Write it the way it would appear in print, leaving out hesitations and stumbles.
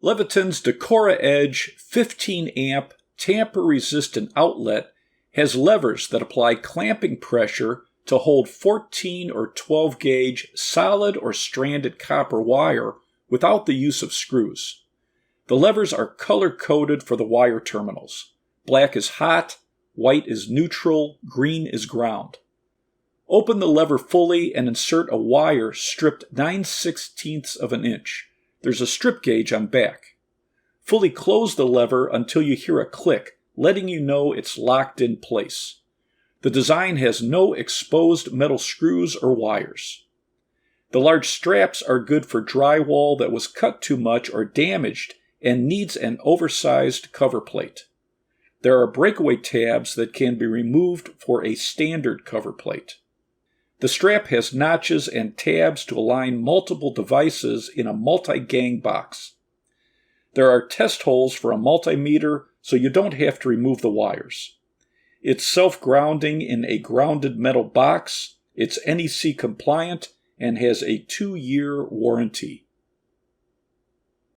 Leviton's Decora Edge 15 amp tamper-resistant outlet has levers that apply clamping pressure to hold 14 or 12 gauge solid or stranded copper wire without the use of screws. The levers are color-coded for the wire terminals. Black is hot, white is neutral, green is ground. Open the lever fully and insert a wire stripped 9/16 of an inch. There's a strip gauge on back. Fully close the lever until you hear a click, letting you know it's locked in place. The design has no exposed metal screws or wires. The large straps are good for drywall that was cut too much or damaged and needs an oversized cover plate. There are breakaway tabs that can be removed for a standard cover plate. The strap has notches and tabs to align multiple devices in a multi-gang box. There are test holes for a multimeter, so you don't have to remove the wires. It's self-grounding in a grounded metal box, it's NEC compliant, and has a 2-year warranty.